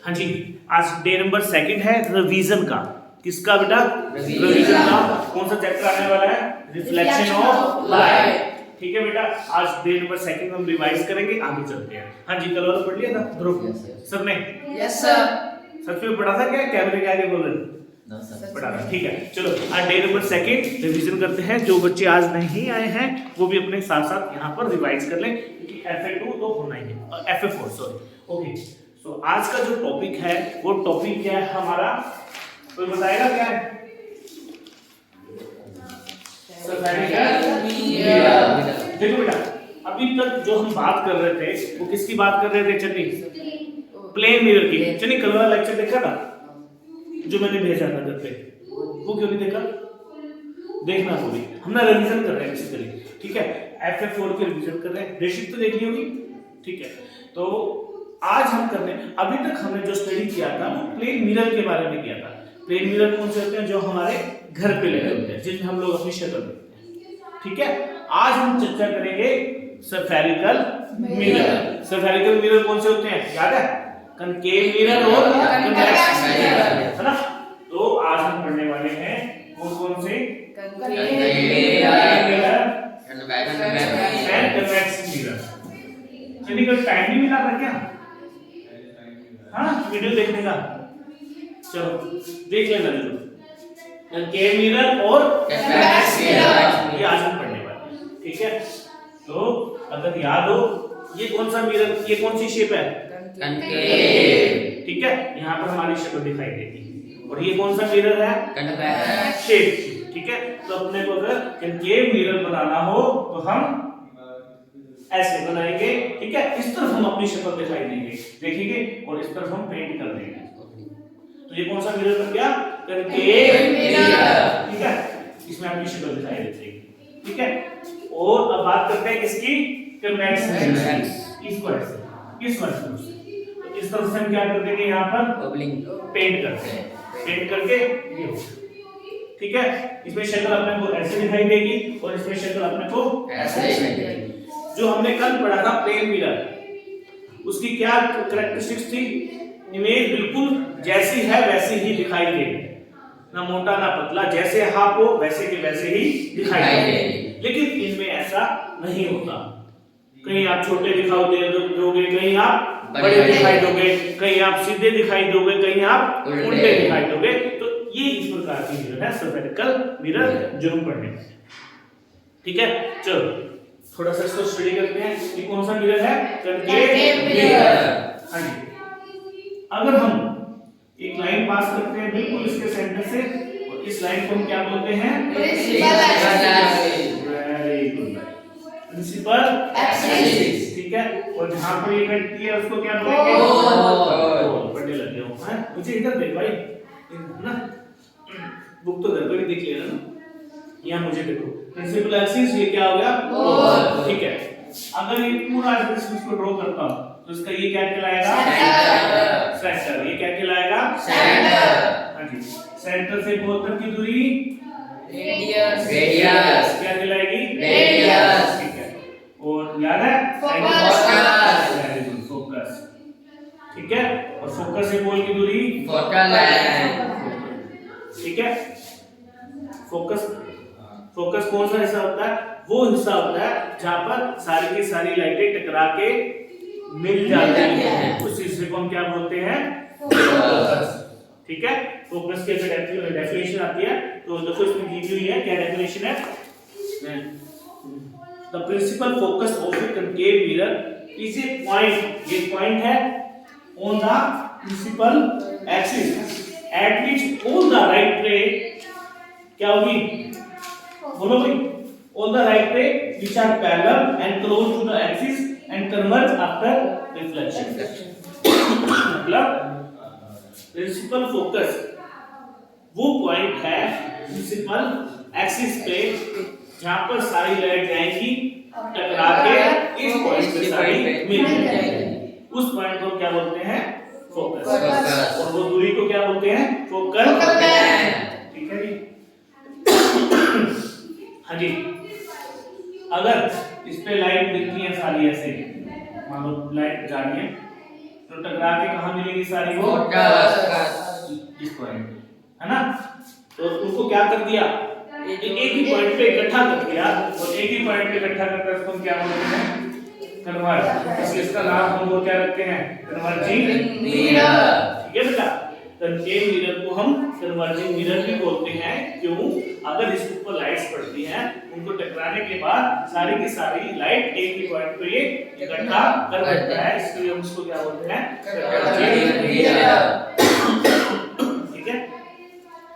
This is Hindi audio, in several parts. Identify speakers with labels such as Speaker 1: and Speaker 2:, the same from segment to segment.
Speaker 1: हाँ जी, आज डे नंबर 2 है रिवीजन का। किसका बेटा? रिवीजन का। कौन सा चैप्टर आने वाला है? Reflection of light. ठीक है बेटा, आज डे नंबर 2 हम रिवाइज करेंगे, आगे चलते हैं। हाँ जी, कल वाला पढ़ लिया था ध्रुव सबने?
Speaker 2: Yes sir.
Speaker 1: सच में पढ़ा था क्या? कैमरे के आगे बोल रहे हैं? पढ़ा था, ठीक है। चलो आज डे नंबर 2 रिवीजन करते हैं। जो बच्चे आज नहीं आए हैं वो भी अपने साथ साथ यहाँ पर रिवाइज कर लें, क्योंकि FA2 तो होना ही है, FA4 सॉरी। ओके, तो आज का जो टॉपिक है वो टॉपिक क्या है हमारा? कोई बताएगा क्या है? देखो बेटा, अभी तक जो हम बात कर रहे थे वो किसकी बात कर रहे थे चन्नी? प्लेन मिरर की। चन्नी कल वाला लेक्चर देखा था जो मैंने भेजा था घर पे? वो क्यों नहीं देखा? देखना वो भी। हम ना रिवीजन कर रहे हैं बेसिकली, ठीक है? FA4 की रिवीजन कर रहे हैं। बेसिक तो देखनी होगी, ठीक है? तो आज हम करने, अभी तक हमने जो स्टडी किया था वो प्लेन मिरर के बारे में किया था। प्लेन मिरर कौन से होते हैं? जो हमारे घर पे लगे होते हैं, जिसमें हम लोग अपनी शक्ल देखते हैं, ठीक है? आज हम चर्चा करेंगे स्फेरिकल मिरर। स्फेरिकल मिरर कौन से होते हैं याद है? कनकेव मिरर और कन्वेक्स मिरर, है ना? तो आज हम पढ़ने वाले हैं वो कौन से? Concave mirror and convex mirror. चलिए, कोई टाइम नहीं मिला था क्या? हाँ, वीडियो देखने का? चलो देख लेना जरूर। कनकेव मिरर और कन्वेक्स मिरर ये आज हम पढ़ने वाले हैं, ठीक है? तो अगर याद हो, ये कौन सा मिरर, ये कौन सी शेप है? कनकेव, ठीक है? यहाँ पर हमारी शक्ल दिखाई देगी। और ये कौन सा मिरर है? कन्वेक्स शेप, ठीक है? तो अपने को अगर कनकेव मिरर बनाना हो तो हम ऐसे बनाएंगे, ठीक है? इस तरफ हम अपनी शक्ल दिखाई देंगे, देखेंगे, और इस तरफ हम पेंट कर देंगे। तो ये कौन सा मिरर बन गया? कनकेव मिरर, ठीक है? इसमें अपनी शक्ल दिखाई देती है, ठीक है? और अब बात करते हैं किसकी? Convex mirror. इसको ऐसे, इस तरफ से, तो इस तरफ से हम क्या कर देंगे? यहाँ पर पेंट करते हैं, पेंट करके ये हो, ठीक है? इसमें शक्ल अपने को ऐसे दिखाई देगी और इसमें शक्ल अपने को ऐसे दिखाई देगी। जो हमने कल पढ़ा था प्लेन मिरर, उसकी क्या कैरेक्टरिस्टिक्स थी? इमेज बिल्कुल जैसी है वैसी ही दिखाई देगी, ना मोटा ना पतला, जैसे आप हो वैसे के वैसे ही दिखाई देगी। लेकिन इनमें ऐसा नहीं होता। कहीं आप छोटे दिखाई दोगे, कहीं आप बड़े दिखाई दोगे, कहीं आप सीधे दिखाई दोगे, कहीं आप उल्टे दिखाई दोगे। तो ये इस प्रकार की मिरर है स्फेरिकल मिरर जो हम पढ़ने वाले हैं, ठीक है? चलो थोड़ा सा इसको स्टडी करते हैं। ये कौन सा मिरर है? Concave mirror. हाँ जी, अगर हम एक लाइन पास करते हैं बिल्कुल इसके सेंटर से, और इस लाइन को हम क्या बोलते हैं? Principal axis. Very good, principal axis, ठीक है? और जहां पर ये कटती है उसको क्या बोलेंगे? कोण। पढ़ने लगे हो हैं? मुझे इधर देख भाई, ना बुक तो घर पे भी देख लेना ना, यहाँ मुझे देखो। प्रिंसिपल एक्सिस ये क्या हो गया? कोण, ठीक है? अगर ये पूरा एक्सिस को ड्रॉ करता हूं तो इसका ये क्या कहलाएगा? सेंटर। सेंटर, ये क्या कहलाएगा? सेंटर। हाँ जी, सेंटर से बहुत तक की दूरी रेडियस। रेडियस क्या कहलाएगी? रेडियस, ठीक है? और याद है? फोकस। वेरी गुड, फोकस, ठीक है? और फोकस से पोल की दूरी फोकल लेंथ, ठीक है? फोकस, फोकस कौन सा हिस्सा होता है? वो हिस्सा होता है जहां पर सारी की सारी लाइटें टकरा के मिल जाती हैं, उस हिस्से को हम क्या बोलते हैं? फोकस, ठीक है? फोकस की अगर डेफिनेशन आती है तो देखो इसमें दी हुई है, क्या डेफिनेशन है? The principal focus of a concave mirror is a point, ये पॉइंट है on the principal axis at which all the right ray क्या होगी? बोलो भाई। All the right ray which are parallel and close to the axis and converge after reflection. मतलब प्रिंसिपल फोकस वो पॉइंट है प्रिंसिपल एक्सिस पे जहां पर सारी लाइट जाएंगी टकरा के इस पॉइंट पे सारी मिल जाएंगी। उस पॉइंट को क्या बोलते हैं? फोकस। और वो दूरी को क्या बोलते हैं? फोकल लेंथ, ठीक है जी? हाँ जी, अगर इस पे लाइट दिखती है सारी ऐसे, मान लो लाइट जा रही है, तो टकरा के कहाँ मिलेगी सारी वो इस पॉइंट है ना। तो उनको क्या कर दिया, एक ही पॉइंट पे इकट्ठा कर दिया और एक ही पॉइंट पे इकट्ठा करके उसको हम क्या बोलते हैं, कन्वर्ज। इसलिए इसका नाम हम वो क्या रखते हैं, कन्वर्जिंग मिरर। ठीक है बेटा, कनकेव मिरर को हम कन्वर्जिंग मिरर भी बोलते हैं। क्यों, अगर इसके ऊपर लाइट्स पड़ती हैं, उनको टकराने के बाद सारी की सारी लाइट एक ही पॉइंट पे इकट्ठा कर देता है, इसलिए हम उसको क्या बोलते हैं, कन्वर्जिंग मिरर। ठीक है,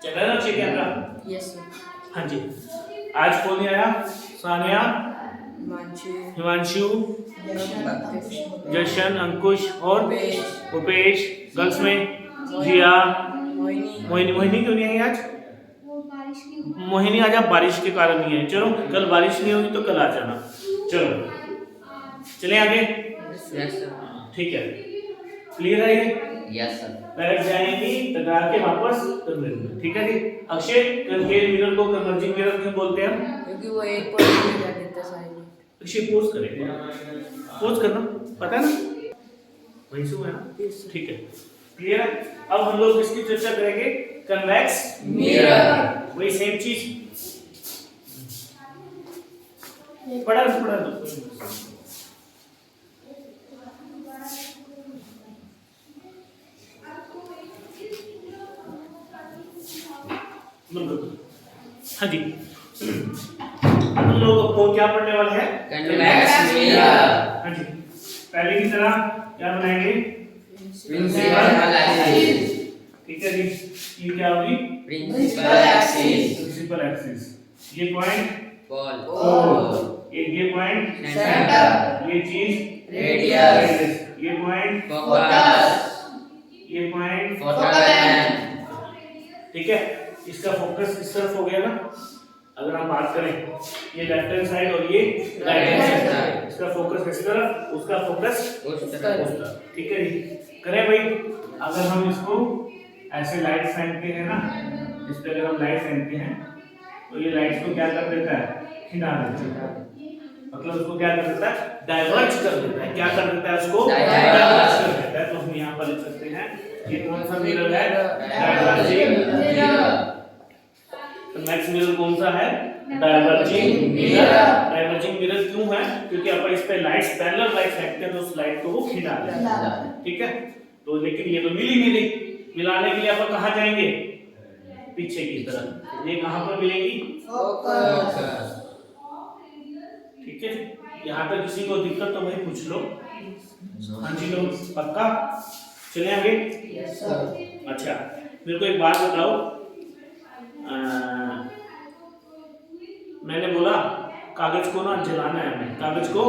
Speaker 1: चल रहा है अच्छे कैमरा? Yes sir. हाँ जी, आज कौन आया? सानिया, हिमांशु, जशन, अंकुश और उपेश। गर्ल्स में जिया, मोहिनी। मोहिनी क्यों नहीं आई आज? मोहिनी आज आप बारिश के कारण नहीं है। चलो कल बारिश नहीं होगी तो कल आ जाना। चलो चले आगे। ठीक है, क्लियर है ये? Yes sir. बैठ जाएंगी टकरा के वापस कन्वर्ज में। ठीक है जी। अक्षय, कन्वर्ज मिरर को कन्वर्जिंग मिरर क्यों बोलते हैं हम? क्योंकि वो एक पॉइंट पे जा देता है। अक्षय पोज करेगा, पोज करना पता है ना, वही से है ना। ठीक है, क्लियर है। अब हम लोग इसकी चर्चा करेंगे, कन्वेक्स मिरर, वही सेम चीज। पढ़ा दो। हाँ जी, हम लोग को क्या पढ़ने वाले हैं, कन्वेक्स मिरर। हाँ जी, पहले की तरह क्या बनाएंगे, प्रिंसिपल एक्सिस। ठीक है जी, ये क्या होगी, प्रिंसिपल एक्सिस। प्रिंसिपल एक्सिस, ये पॉइंट पोल, ये पॉइंट सेंटर, ये चीज रेडियस, ये पॉइंट फोकस, ये पॉइंट फोकल लेंथ। ठीक है, इसका फोकस इस तरफ हो गया ना। अगर हम बात करें, ये लेफ्ट हैंड साइड और ये राइट हैंड साइड, इसका फोकस इस तरफ, उसका फोकस उस तरफ। ठीक है जी, करें भाई। अगर हम इसको ऐसे लाइट फेंकते हैं ना, इस पे अगर हम लाइट फेंकते हैं तो ये लाइट को क्या कर देता है, खिंचा देता है। मतलब उसको क्या कर देता है, डाइवर्ज कर देता है। क्या कर देता है, उसको डाइवर्ज कर देता है। तो हम यहाँ पर लिख सकते हैं, ये कौन सा मिरर है, डाइवर्जिंग मिरर। कन्वेक्स मिरर कौन सा है, डाइवर्जिंग मिरर। डाइवर्जिंग मिरर क्यों है, क्योंकि अपन इस पे लाइट्स, पैरेलल लाइट फेंकते हैं तो उस लाइट को वो खिंचा देता है। ठीक है, तो लेकिन ये तो मिली मिलाने के लिए अपन कहाँ जाएंगे, पीछे की तरफ। ये कहाँ पर मिलेगी, फोकस। ठीक है, यहाँ तक किसी को दिक्कत तो भाई पूछ लो। हाँ जी लोग, पक्का? चले आगे। Yes sir. अच्छा, मेरे को एक बात बताओ, मैंने बोला कागज को ना जलाना है, हमें कागज को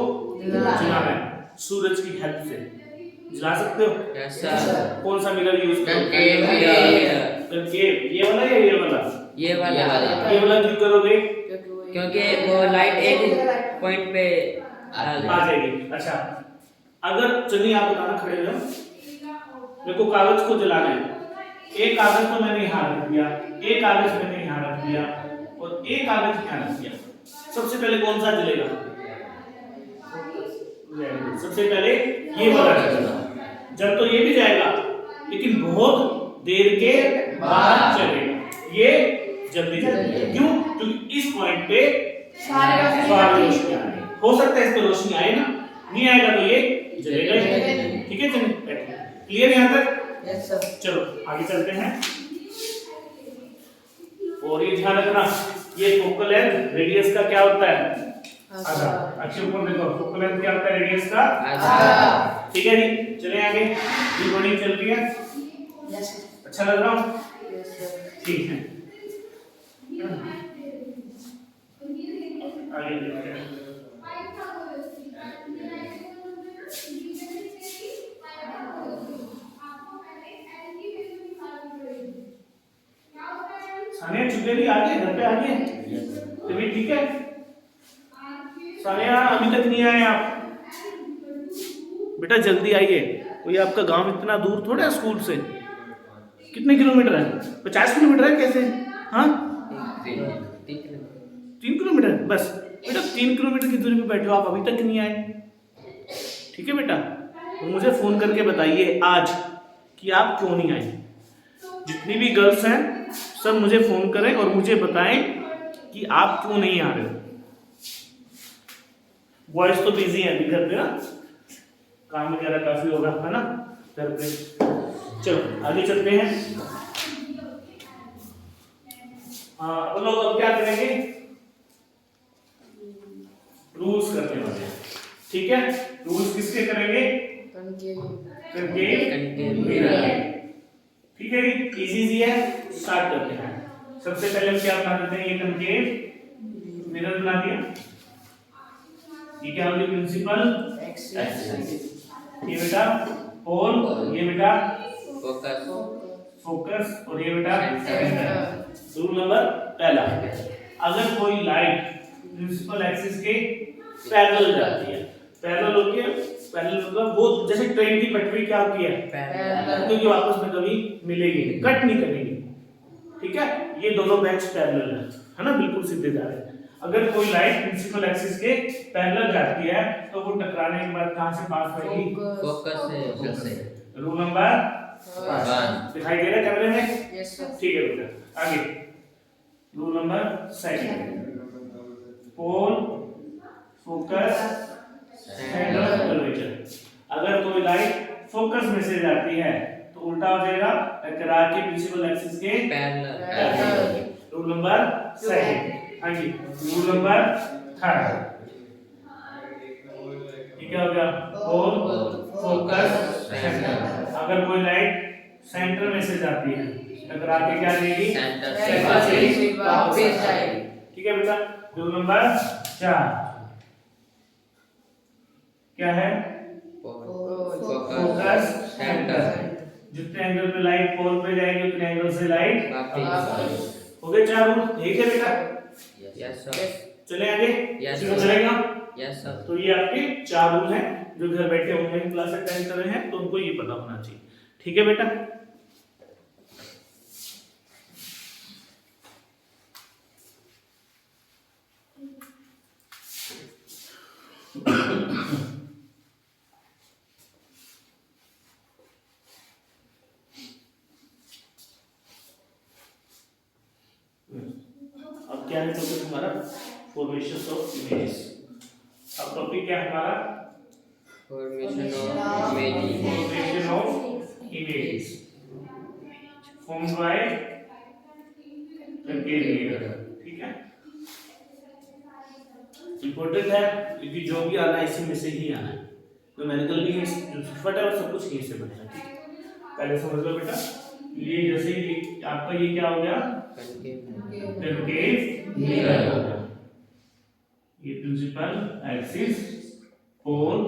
Speaker 1: जलाना है सूरज की हेल्प से। जला सकते हो? Yes sir. कौन सा मिरर यूज करोगे, कनकेव, ये वाला या ये वाला? ये वाला क्यों करोगे?
Speaker 2: क्योंकि वो लाइट एक पॉइंट पे
Speaker 1: आ जाएगी। अच्छा, अगर चलिए आप बताना, खड़े हो, मेरे को कागज को जलाना है। एक कागज तो मैंने यहाँ रख दिया, एक कागज मैंने यहाँ रख दिया और एक कागज यहाँ रख दिया। सबसे पहले कौन सा जलेगा? सबसे पहले ये वाला जलेगा। जब तो ये भी जाएगा, लेकिन बहुत देर के बाद चलेगा। ये जल्दी जलेगा। क्यों? क्योंकि इस पॉइंट पे सारी रोशनी आ रही है। हो सकता है इस पे रोशनी आए ना, नहीं आएगा तो ये जलेगा ही। ठीक है, चलिए क्लियर यहाँ तक? Yes sir. चलो आगे चलते हैं। और ये ध्यान रखना, ये फोकल लेंथ रेडियस का क्या होता है, आधा। अच्छे ऊपर देखो, फोकल लेंथ क्या होता है रेडियस का, आधा। ठीक है जी, चले आगे। ये बड़ी चल रही है? Yes sir. अच्छा लग रहा हूँ? Yes sir. ठीक है, आगे देखते हैं। सानिया चुकेली आ गए, घर पे आ गए? तभी ठीक है। सानिया अभी तक नहीं आए आप? बेटा जल्दी आइए, कोई आपका गांव इतना दूर थोड़ा है स्कूल से। कितने किलोमीटर है? 50 किलोमीटर है कैसे? हाँ 3 किलोमीटर बस। बेटा 3 किलोमीटर की दूरी पे बैठे हो आप, अभी तक नहीं आए। ठीक है बेटा, तो मुझे फोन करके बताइए आज कि आप क्यों नहीं आए। जितनी भी गर्ल्स हैं सब मुझे फोन करें और मुझे बताएं कि आप क्यों नहीं आ रहे हो। बॉयज तो बिजी हैं अभी घर पे ना, काम वगैरह काफी होगा है ना घर पे। चलो आगे चलते हैं। हाँ लोग अब क्या करेंगे, रूल्स करने वाले हैं। ठीक है, रूल्स किसके करेंगे? Concave mirror. ठीक है, इजी है, स्टार्ट करते हैं। सबसे पहले हम क्या बना देते हैं, ये कनकेव मिरर बना दिया। ये क्या होगी, प्रिंसिपल एक्सिस। ये बेटा पोल, ये बेटा फोकस और ये बेटा सेंटर। रूल नंबर पहला, अगर कोई लाइट प्रिंसिपल एक्सिस के पैरेलल जाती है, पैरेलल होती है, पैरेलल मतलब वो जैसे ट्रेन की पटरी क्या होती है पैरेलल, क्योंकि आपस में कभी मिलेगी नहीं, कट नहीं करेगी। ठीक है, ये दोनों बेंच पैरेलल है ना, बिल्कुल सीधे जा रहे हैं। अगर कोई लाइट प्रिंसिपल एक्सिस के पैरेलल जाती है तो वो टकराने के बाद कहां से पास होगी, फोकस से। रूल नंबर 1 दिखाई दे रहा है कैमरे में? Yes sir. ठीक है बेटा, आगे रूल नंबर 2, पोल फोकस सेंटर कर्वेचर। अगर कोई लाइट फोकस में से जाती है तो उल्टा हो जाएगा, टकरा के प्रिंसिपल एक्सिस के पैरेलल। Rule number 2। हाँ जी, रूल नंबर 3, ठीक है हो गया, पोल फोकस सेंटर। अगर कोई लाइट सेंटर में से जाती है टकरा के क्या देगी, सेंटर से वापस जाएगी। ठीक है बेटा, रूल नंबर 4 क्या है, फोकस सेंटर। जितने एंगल पे लाइट पोल पे जाएगी उतने एंगल से लाइट वापस। हो गए 4 रूल, ठीक है बेटा? Yes sir. चले आगे, चलेगा? Yes sir. तो ये आपके 4 रूल हैं जो घर बैठे ऑनलाइन क्लास अटेंड कर रहे हैं तो उनको ये पता होना चाहिए। ठीक है बेटा? अब क्या है टॉपिक हमारा, फॉर्मेशन ऑफ इमेजेस। अब टॉपिक क्या है हमारा, formation of images formed by concave mirror. ठीक है, इंपॉर्टेंट है क्योंकि जो भी आना है इसी में से ही आना है, न्यूमेरिकल भी है, फटाफट सब कुछ यहीं से बनेगा। ठीक है, पहले समझ लो बेटा, ये जैसे ये आपका ये क्या हो गया, कनकेव मिरर हो गया। ये प्रिंसिपल एक्सिस, पोल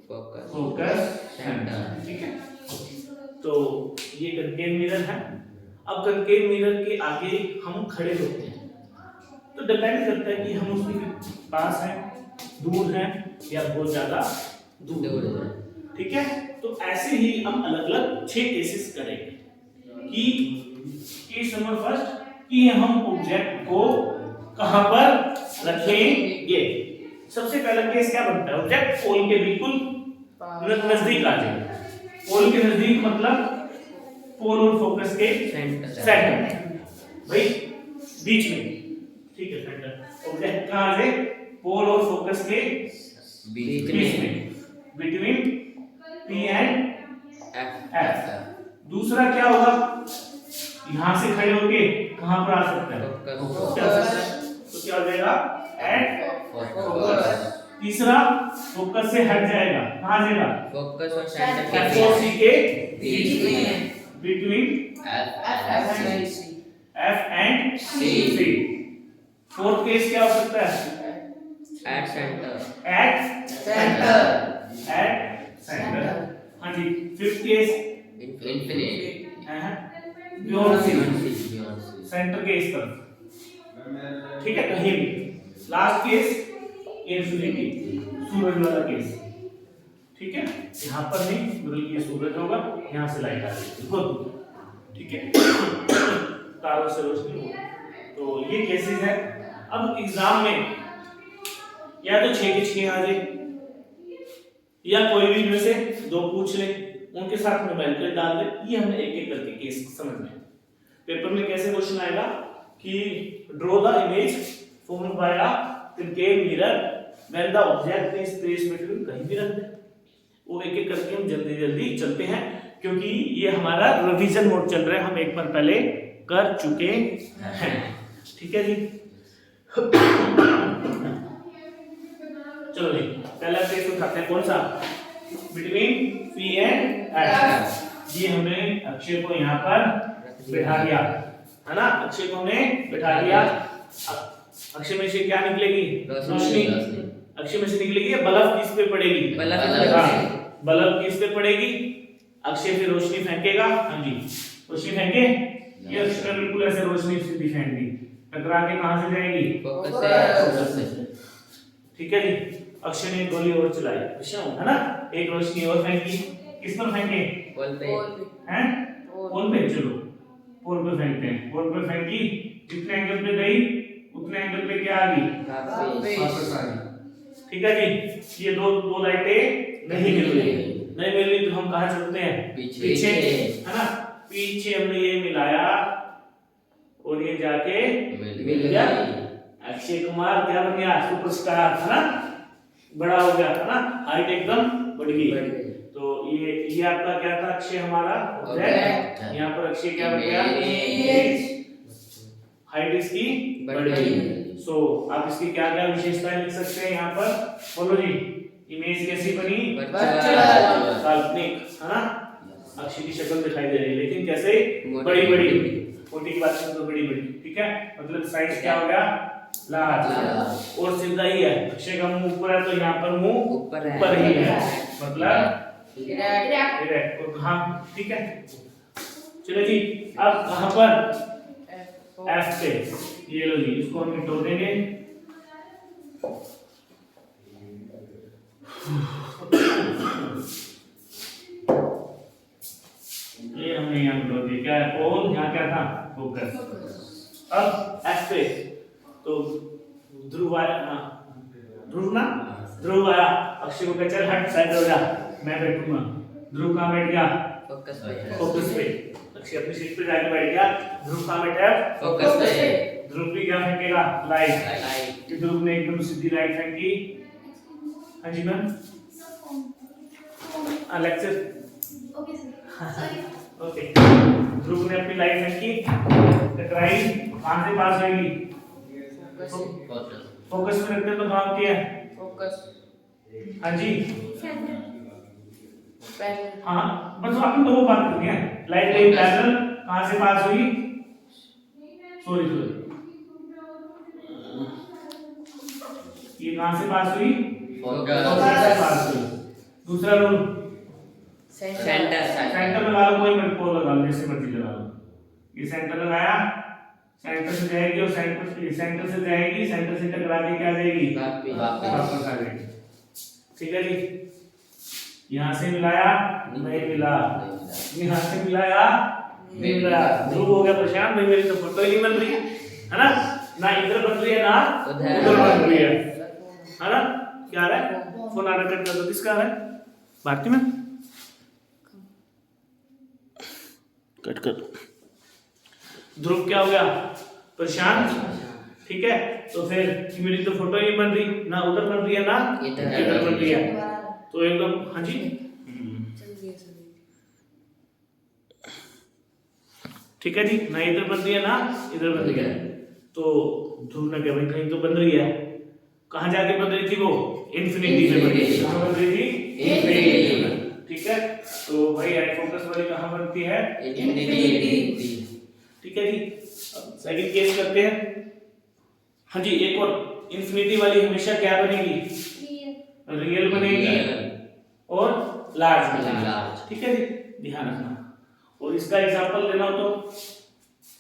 Speaker 1: फोकस सेंटर। ठीक है, तो ये कनकेव मिरर है। अब कनकेव मिरर के आगे हम खड़े होते हैं तो डिपेंड करता है कि हम उसके पास हैं, दूर हैं या बहुत ज्यादा दूर है। ठीक है, तो ऐसे ही हम अलग अलग 6 केसेस करेंगे कि केस नंबर फर्स्ट कि हम ऑब्जेक्ट को कहां पर रखेंगे। सबसे पहला केस क्या बनता है, ऑब्जेक्ट पोल के बिल्कुल नजदीक आ जाए। पोल के नजदीक मतलब पोल और फोकस के सेंटर भाई, बीच में। ठीक है, सेंटर ऑब्जेक्ट कहां आ जाए, पोल और फोकस के बीच में, बिटवीन पी एंड एफ। दूसरा क्या होगा, यहां से खड़े होके कहां पर आ सकता है, तो क्या हो जाएगा, एट फोकस। तीसरा फोकस से हट जाएगा, कहां जाएगा, फोकस और सेंटर के बीच में, between F and C. Fourth case क्या हो सकता है, एट सेंटर, एट सेंटर। हाँ जी, fifth case infinity, beyond C, centre के इस तरफ। ठीक है, कहीं भी। लास्ट केस इंफिनिटी, सूरज वाला केस। ठीक है, यहाँ पर नहीं बल्कि ये सूरज होगा, यहाँ से लाइट आ रही है। ठीक है, तारों से रोशनी होगी। तो ये केसेस है। अब एग्जाम में या तो 6 के 6 आ जाए या कोई भी इनमें से दो पूछ ले, उनके साथ न्यूमेरिकल डाल दे, ये हमें एक एक करके केस समझना है। पेपर में कैसे क्वेश्चन आएगा कि draw the image formed by a concave mirror when the object is placed between, कहीं भी रख दे। वो एक एक करके हम जल्दी जल्दी चलते हैं, क्योंकि ये हमारा रिवीजन मोड चल रहा है, हम एक बार पहले कर चुके हैं। ठीक है जी, चलो जी पहला केस उठाते हैं, कौन सा, बिटवीन पी एंड एफ। ये हमने अक्षय को यहाँ पर बैठा दिया है ना, अक्षय को हमने बैठा दिया। अक्षय में से क्या निकलेगी, रोशनी। अक्षय में से निकलेगी, बल्ब किस पे पड़ेगी, बल्ब किस पे पड़ेगी, अक्षय फिर रोशनी फेंकेगा। हाँ जी रोशनी फेंके, ये अक्षय बिल्कुल ऐसे रोशनी सीधी फेंक दी, टकरा के कहां से जाएगी, फोकस से। ठीक है जी, अक्षय ने गोली और चलाई, है ना, एक रोशनी और फेंकी, किस पर फेंके, पोल पे, हैं पोल पे, चलो पोल पे फेंकते हैं। पोल पे फेंकी, जितने एंगल पे गई उतने एंगल पे क्या आ गई, वापस आ गई। ठीक है जी, ये दो लाइटें नहीं मिल रही तो हम कहां चलते हैं, पीछे, है ना, पीछे हमने ये मिलाया और ये जाके मिल गया। अक्षय कुमार क्या बन गया, सुपरस्टार, है ना, बड़ा हो गया, है ना, हाइट एकदम बढ़ गई। तो ये आपका क्या था, अक्षय हमारा ऑब्जेक्ट, यहाँ पर अक्षय क्या बन गया, हाइट इसकी बढ़ गई। सो आप इसकी क्या क्या विशेषताएं लिख सकते हैं यहाँ पर, बोलो जी। इमेज कैसी बनी, काल्पनिक, है ना, अक्षय की शक्ल दिखाई दे रही है, लेकिन कैसे, बड़ी बड़ी, छोटी की बात करें तो बड़ी बड़ी। ठीक है, मतलब साइज क्या हो गया, लार्ज। और सीधा ही है, अक्षय का मुंह ऊपर है तो यहाँ पर मुंह ऊपर ही है, मतलब डायरेक्ट। और कहां, ठीक है, चलो जी, अब कहां पर, एफ पे। ये लो जी, इसको हम मिटो देंगे। ये हमने यहाँ मिटो दिया, क्या है, पोल, यहाँ क्या था, फोकस। अब एफ पे तो ध्रुव आया, ध्रुव ना, ध्रुव आया, अक्षय को चल हट, साइड हो जा, मैं बैठूंगा। ध्रुव कहाँ बैठ गया, फोकस पे। अक्षय अपनी सीट पे जाके बैठ गया, ध्रुव कहाँ बैठा है, फोकस पे। ध्रुव भी क्या फेंकेगा, लाइट, कि ध्रुव ने एकदम सीधी लाइट फेंकी। हाँ जी मैम, लेक्चर ओके। ध्रुव ने अपनी लाइट फेंकी, टकराई, कहां से पास होगी, फोकस में रखते तो काम किया, फोकस। हाँ जी, हाँ बस आपने दो बात करनी है, लाइट लाइन पैरेलल कहां से पास हुई, सॉरी ये कहां से पास हुई, फोकस से पास हुई। दूसरा रूल, सेंटर लगा लो, कोई मत पोल लगा लो, जैसे मर्जी लगा लो। ये सेंटर लगाया, सेंटर से जाएगी और सेंटर से जाएगी, सेंटर से टकरा के क्या जाएगी, वापस आ जाएगी। ठीक है जी, यहाँ से मिलाया, नहीं मिला, यहाँ से मिलाया, नहीं मिला। ध्रुव हो गया परेशान, भाई मेरी तो फोटो ही नहीं बन रही है ना, ना इधर बन रही है ना उधर बन रही है ना। क्या रहा है, फोन आना कट कर दो, किसका है, भारती में कट कर। ध्रुव क्या हो गया, परेशान। ठीक है, तो फिर मेरी तो फोटो ही बन रही, ना उधर बन रही है ना इधर बन रही है, तो एकदम। हाँ जी, ठीक है जी, ना इधर बन रही है ना इधर बन रही है। तो ध्रुव ने कहा भाई कहीं तो बन रही है, कहाँ जाके बन रही थी वो, इन्फिनिटी में बन रही थी, कहाँ बन रही थी, इन्फिनिटी में। ठीक है, तो भाई आई फोकस वाली कहाँ बनती है, इन्फिनिटी। ठीक है जी, अब सेकंड केस करते हैं। हाँ जी, एक और, इन्फिनिटी वाली हमेशा क्या बनेगी, रियल बनेगी और लार्ज बनेगी। ठीक है जी, ध्यान रखना। और इसका एग्जांपल लेना हो तो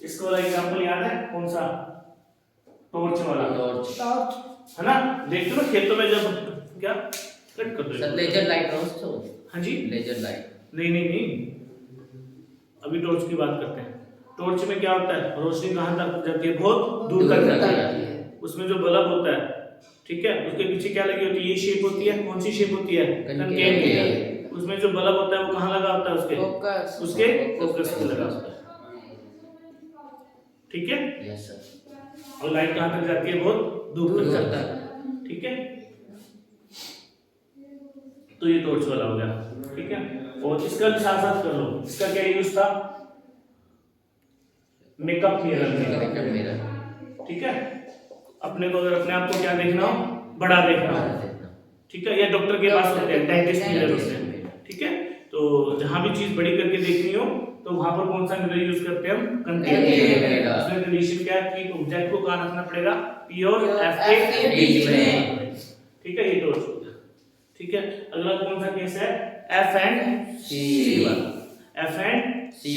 Speaker 1: इसको वाला एग्जांपल याद है, कौन सा, टॉर्च वाला, टॉर्च है ना, देखते हो खेतों में जब क्या कट कर दो,
Speaker 2: लेजर लाइट हो।
Speaker 1: हाँ जी,
Speaker 2: लेजर लाइट,
Speaker 1: नहीं, अभी टॉर्च की बात करते हैं। टॉर्च में क्या होता है, रोशनी कहां तक जाती है, बहुत दूर तक जाती है। उसमें जो बल्ब होता है, ठीक है, उसके पीछे क्या लगी होती है, ये शेप होती है, कौन सी शेप होती है, कनकेव। उसमें जो बल्ब होता है वो कहाँ लगा होता है उसके
Speaker 2: फोकस
Speaker 1: उसके फोकस पे लगा होता है। ठीक है,
Speaker 3: यस सर।
Speaker 1: और लाइट कहाँ तक जाती है, बहुत दूर तक जाता है। ठीक है, तो ये टॉर्च वाला हो गया। ठीक है, और इसका भी साथ साथ कर लो। इसका क्या यूज था, मेकअप मिरर।
Speaker 3: मेरा
Speaker 1: ठीक है, अपने को अगर अपने आप को क्या देखना हो, बड़ा देखना हो। ठीक है, या डॉक्टर के पास होते हैं, डेंटिस्ट मिरर होते हैं। ठीक है, तो जहां भी चीज बड़ी करके देखनी हो तो वहां पर कौन सा मिरर यूज करते हैं हम, कंटिन्यूटी मिरर। इसमें कंडीशन क्या है कि ऑब्जेक्ट को कहां रखना पड़ेगा, पी और एफ के बीच में। ठीक है, ये टॉर्च हो गया। ठीक है, अगला कौन सा केस है, एफ एंड सी वाला, एफ एंड
Speaker 2: सी